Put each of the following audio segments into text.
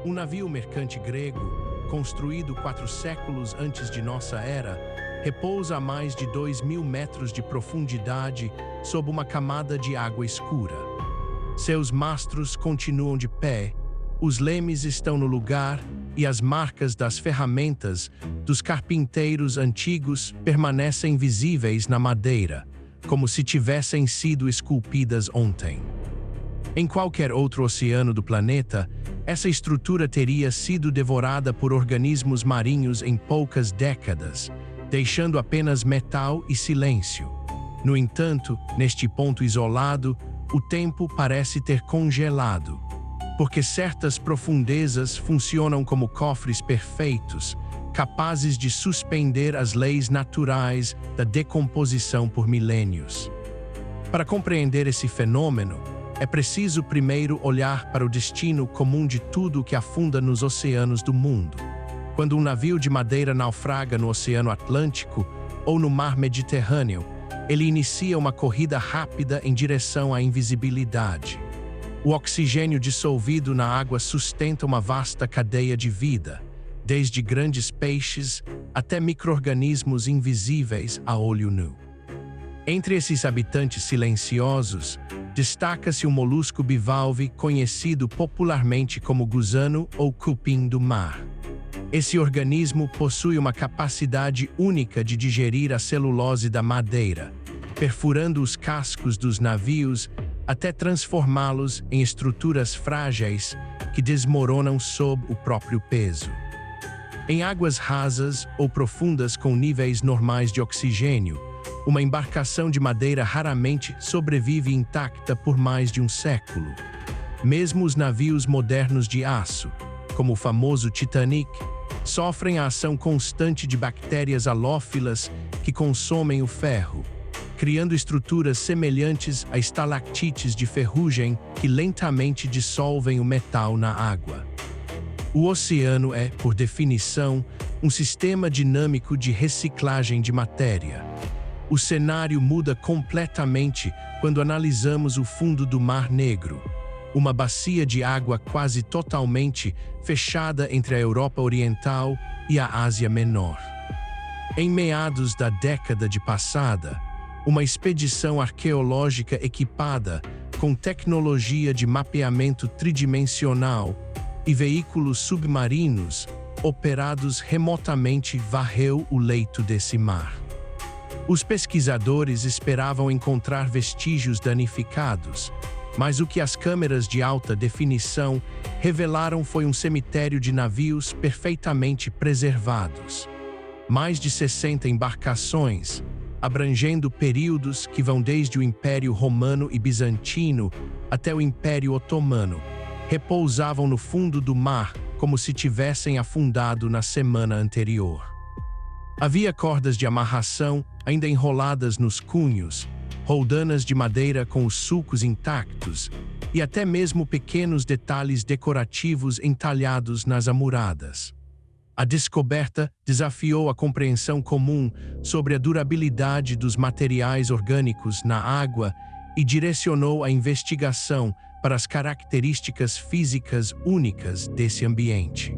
Um navio mercante grego, construído 4 séculos antes de nossa era, repousa a mais de 2.000 metros de profundidade sob uma camada de água escura. Seus mastros continuam de pé, os lemes estão no lugar e as marcas das ferramentas dos carpinteiros antigos permanecem visíveis na madeira, como se tivessem sido esculpidas ontem. Em qualquer outro oceano do planeta, essa estrutura teria sido devorada por organismos marinhos em poucas décadas, deixando apenas metal e silêncio. No entanto, neste ponto isolado, o tempo parece ter congelado, porque certas profundezas funcionam como cofres perfeitos, capazes de suspender as leis naturais da decomposição por milênios. Para compreender esse fenômeno, é preciso primeiro olhar para o destino comum de tudo que afunda nos oceanos do mundo. Quando um navio de madeira naufraga no Oceano Atlântico ou no Mar Mediterrâneo, ele inicia uma corrida rápida em direção à invisibilidade. O oxigênio dissolvido na água sustenta uma vasta cadeia de vida, desde grandes peixes até micro-organismos invisíveis a olho nu. Entre esses habitantes silenciosos, destaca-se o molusco bivalve conhecido popularmente como gusano ou cupim do mar. Esse organismo possui uma capacidade única de digerir a celulose da madeira, perfurando os cascos dos navios até transformá-los em estruturas frágeis que desmoronam sob o próprio peso. Em águas rasas ou profundas com níveis normais de oxigênio, uma embarcação de madeira raramente sobrevive intacta por mais de um século. Mesmo os navios modernos de aço, como o famoso Titanic, sofrem a ação constante de bactérias halófilas que consomem o ferro, criando estruturas semelhantes a estalactites de ferrugem que lentamente dissolvem o metal na água. O oceano é, por definição, um sistema dinâmico de reciclagem de matéria. O cenário muda completamente quando analisamos o fundo do Mar Negro, uma bacia de água quase totalmente fechada entre a Europa Oriental e a Ásia Menor. Em meados da década passada, uma expedição arqueológica equipada com tecnologia de mapeamento tridimensional e veículos submarinos operados remotamente varreu o leito desse mar. Os pesquisadores esperavam encontrar vestígios danificados, mas o que as câmeras de alta definição revelaram foi um cemitério de navios perfeitamente preservados. Mais de 60 embarcações, abrangendo períodos que vão desde o Império Romano e Bizantino até o Império Otomano, repousavam no fundo do mar como se tivessem afundado na semana anterior. Havia cordas de amarração ainda enroladas nos cunhos, roldanas de madeira com os sulcos intactos e até mesmo pequenos detalhes decorativos entalhados nas amuradas. A descoberta desafiou a compreensão comum sobre a durabilidade dos materiais orgânicos na água e direcionou a investigação para as características físicas únicas desse ambiente.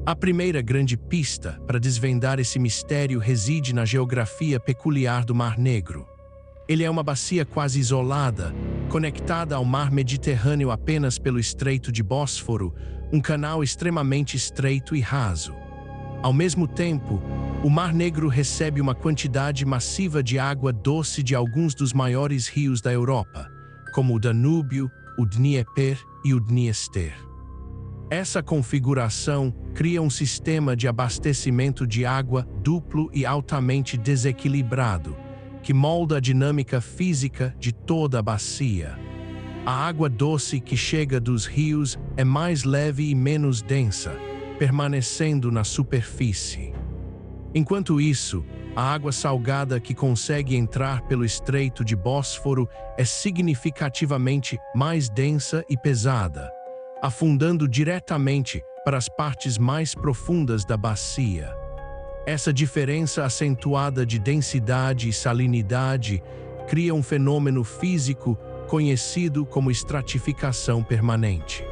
A primeira grande pista para desvendar esse mistério reside na geografia peculiar do Mar Negro. Ele é uma bacia quase isolada, conectada ao Mar Mediterrâneo apenas pelo Estreito de Bósforo, um canal extremamente estreito e raso. Ao mesmo tempo, o Mar Negro recebe uma quantidade massiva de água doce de alguns dos maiores rios da Europa, como o Danúbio, o Dnieper e o Dniester. Essa configuração cria um sistema de abastecimento de água duplo e altamente desequilibrado, que molda a dinâmica física de toda a bacia. A água doce que chega dos rios é mais leve e menos densa, permanecendo na superfície. Enquanto isso, a água salgada que consegue entrar pelo Estreito de Bósforo é significativamente mais densa e pesada, afundando diretamente para as partes mais profundas da bacia. Essa diferença acentuada de densidade e salinidade cria um fenômeno físico conhecido como estratificação permanente.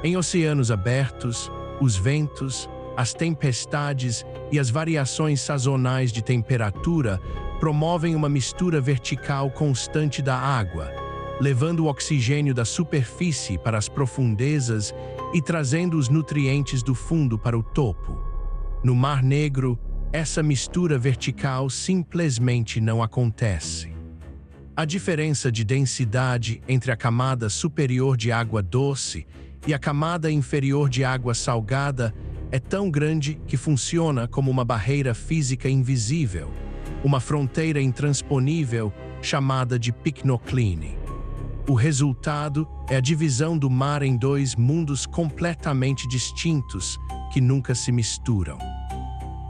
Em oceanos abertos, os ventos, as tempestades e as variações sazonais de temperatura promovem uma mistura vertical constante da água, levando o oxigênio da superfície para as profundezas e trazendo os nutrientes do fundo para o topo. No Mar Negro, essa mistura vertical simplesmente não acontece. A diferença de densidade entre a camada superior de água doce e a camada inferior de água salgada é tão grande que funciona como uma barreira física invisível, uma fronteira intransponível chamada de pycnocline. O resultado é a divisão do mar em dois mundos completamente distintos que nunca se misturam.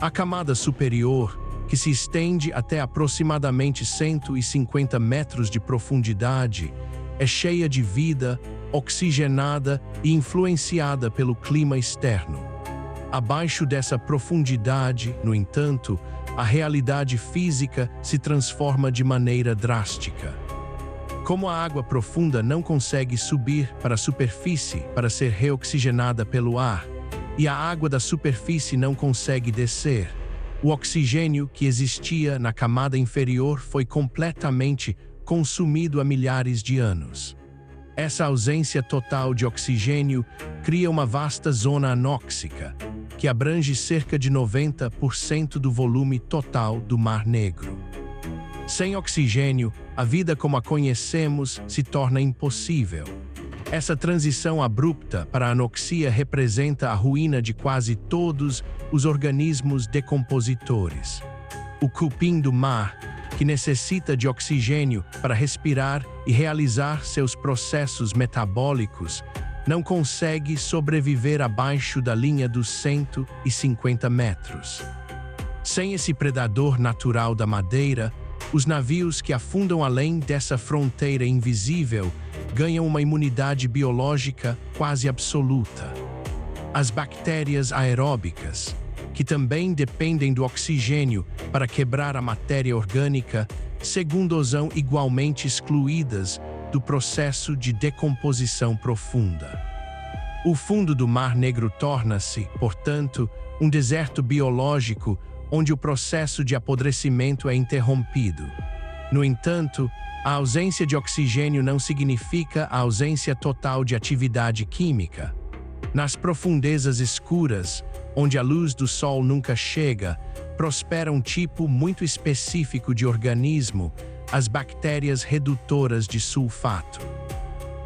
A camada superior, que se estende até aproximadamente 150 metros de profundidade, é cheia de vida, oxigenada e influenciada pelo clima externo. Abaixo dessa profundidade, no entanto, a realidade física se transforma de maneira drástica. Como a água profunda não consegue subir para a superfície para ser reoxigenada pelo ar, e a água da superfície não consegue descer, o oxigênio que existia na camada inferior foi completamente consumido há milhares de anos. Essa ausência total de oxigênio cria uma vasta zona anóxica, que abrange cerca de 90% do volume total do Mar Negro. Sem oxigênio, a vida como a conhecemos se torna impossível. Essa transição abrupta para a anoxia representa a ruína de quase todos os organismos decompositores. O cupim do mar, que necessita de oxigênio para respirar e realizar seus processos metabólicos, não consegue sobreviver abaixo da linha dos 150 metros. Sem esse predador natural da madeira, os navios que afundam além dessa fronteira invisível ganham uma imunidade biológica quase absoluta. As bactérias aeróbicas, que também dependem do oxigênio para quebrar a matéria orgânica, são igualmente excluídas do processo de decomposição profunda. O fundo do Mar Negro torna-se, portanto, um deserto biológico onde o processo de apodrecimento é interrompido. No entanto, a ausência de oxigênio não significa a ausência total de atividade química. Nas profundezas escuras, onde a luz do sol nunca chega, prospera um tipo muito específico de organismo, as bactérias redutoras de sulfato.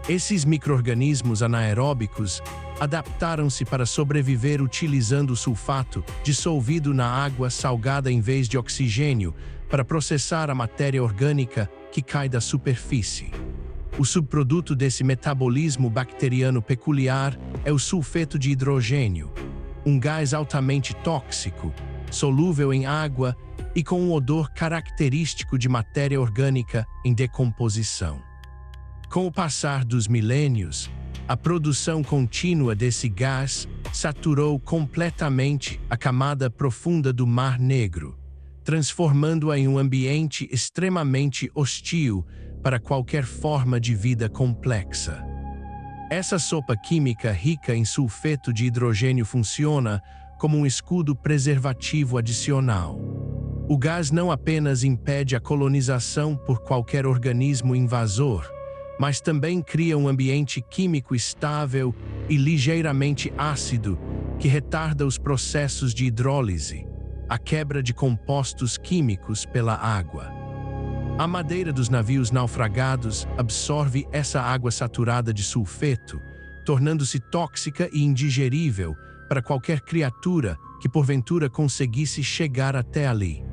Esses micro-organismos anaeróbicos adaptaram-se para sobreviver utilizando o sulfato dissolvido na água salgada em vez de oxigênio para processar a matéria orgânica que cai da superfície. O subproduto desse metabolismo bacteriano peculiar é o sulfeto de hidrogênio, um gás altamente tóxico, solúvel em água e com um odor característico de matéria orgânica em decomposição. Com o passar dos milênios, a produção contínua desse gás saturou completamente a camada profunda do Mar Negro, transformando-a em um ambiente extremamente hostil para qualquer forma de vida complexa. Essa sopa química rica em sulfeto de hidrogênio funciona como um escudo preservativo adicional. O gás não apenas impede a colonização por qualquer organismo invasor, mas também cria um ambiente químico estável e ligeiramente ácido que retarda os processos de hidrólise, a quebra de compostos químicos pela água. A madeira dos navios naufragados absorve essa água saturada de sulfeto, tornando-se tóxica e indigerível para qualquer criatura que porventura conseguisse chegar até ali.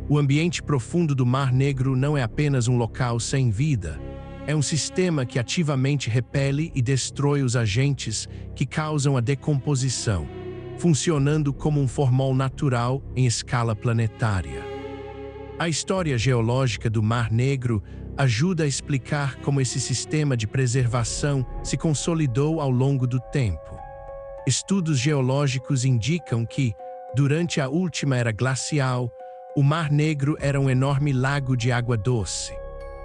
O ambiente profundo do Mar Negro não é apenas um local sem vida, é um sistema que ativamente repele e destrói os agentes que causam a decomposição, funcionando como um formol natural em escala planetária. A história geológica do Mar Negro ajuda a explicar como esse sistema de preservação se consolidou ao longo do tempo. Estudos geológicos indicam que, durante a última era glacial, o Mar Negro era um enorme lago de água doce,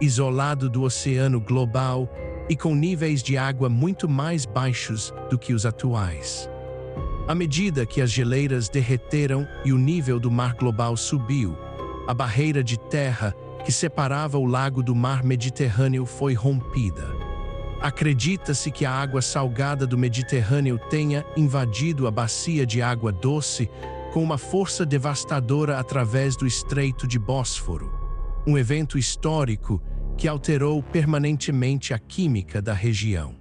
isolado do oceano global e com níveis de água muito mais baixos do que os atuais. À medida que as geleiras derreteram e o nível do mar global subiu, a barreira de terra que separava o lago do mar Mediterrâneo foi rompida. Acredita-se que a água salgada do Mediterrâneo tenha invadido a bacia de água doce com uma força devastadora através do Estreito de Bósforo, um evento histórico que alterou permanentemente a química da região.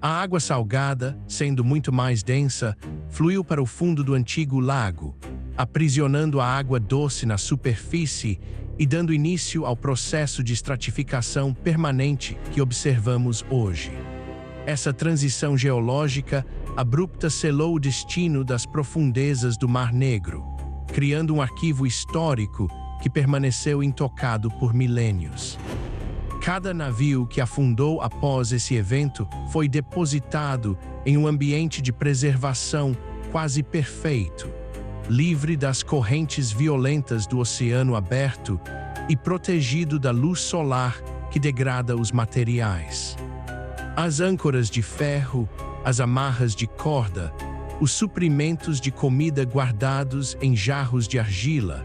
A água salgada, sendo muito mais densa, fluiu para o fundo do antigo lago, aprisionando a água doce na superfície e dando início ao processo de estratificação permanente que observamos hoje. Essa transição geológica abrupta selou o destino das profundezas do Mar Negro, criando um arquivo histórico que permaneceu intocado por milênios. Cada navio que afundou após esse evento foi depositado em um ambiente de preservação quase perfeito, livre das correntes violentas do oceano aberto e protegido da luz solar que degrada os materiais. As âncoras de ferro, as amarras de corda, os suprimentos de comida guardados em jarros de argila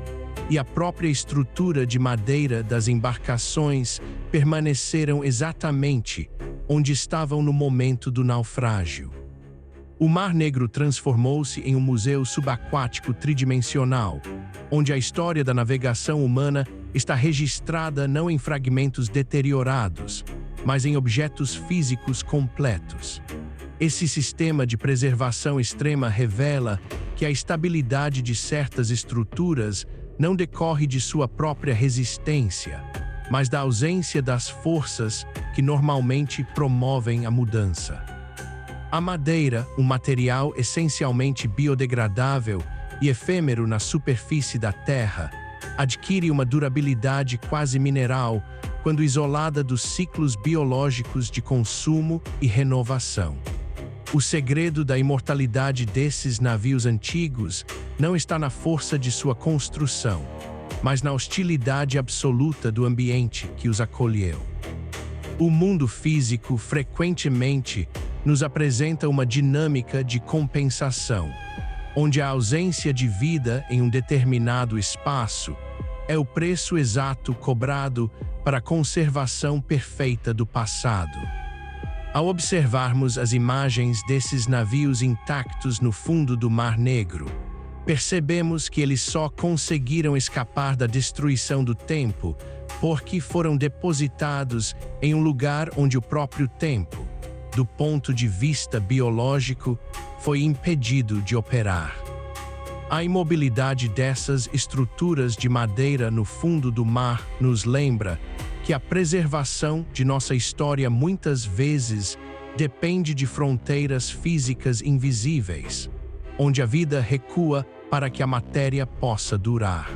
e a própria estrutura de madeira das embarcações permaneceram exatamente onde estavam no momento do naufrágio. O Mar Negro transformou-se em um museu subaquático tridimensional, onde a história da navegação humana está registrada não em fragmentos deteriorados, mas em objetos físicos completos. Esse sistema de preservação extrema revela que a estabilidade de certas estruturas não decorre de sua própria resistência, mas da ausência das forças que normalmente promovem a mudança. A madeira, um material essencialmente biodegradável e efêmero na superfície da Terra, adquire uma durabilidade quase mineral quando isolada dos ciclos biológicos de consumo e renovação. O segredo da imortalidade desses navios antigos não está na força de sua construção, mas na hostilidade absoluta do ambiente que os acolheu. O mundo físico frequentemente nos apresenta uma dinâmica de compensação, onde a ausência de vida em um determinado espaço é o preço exato cobrado para a conservação perfeita do passado. Ao observarmos as imagens desses navios intactos no fundo do Mar Negro, percebemos que eles só conseguiram escapar da destruição do tempo porque foram depositados em um lugar onde o próprio tempo, do ponto de vista biológico, foi impedido de operar. A imobilidade dessas estruturas de madeira no fundo do mar nos lembra que a preservação de nossa história muitas vezes depende de fronteiras físicas invisíveis, onde a vida recua para que a matéria possa durar.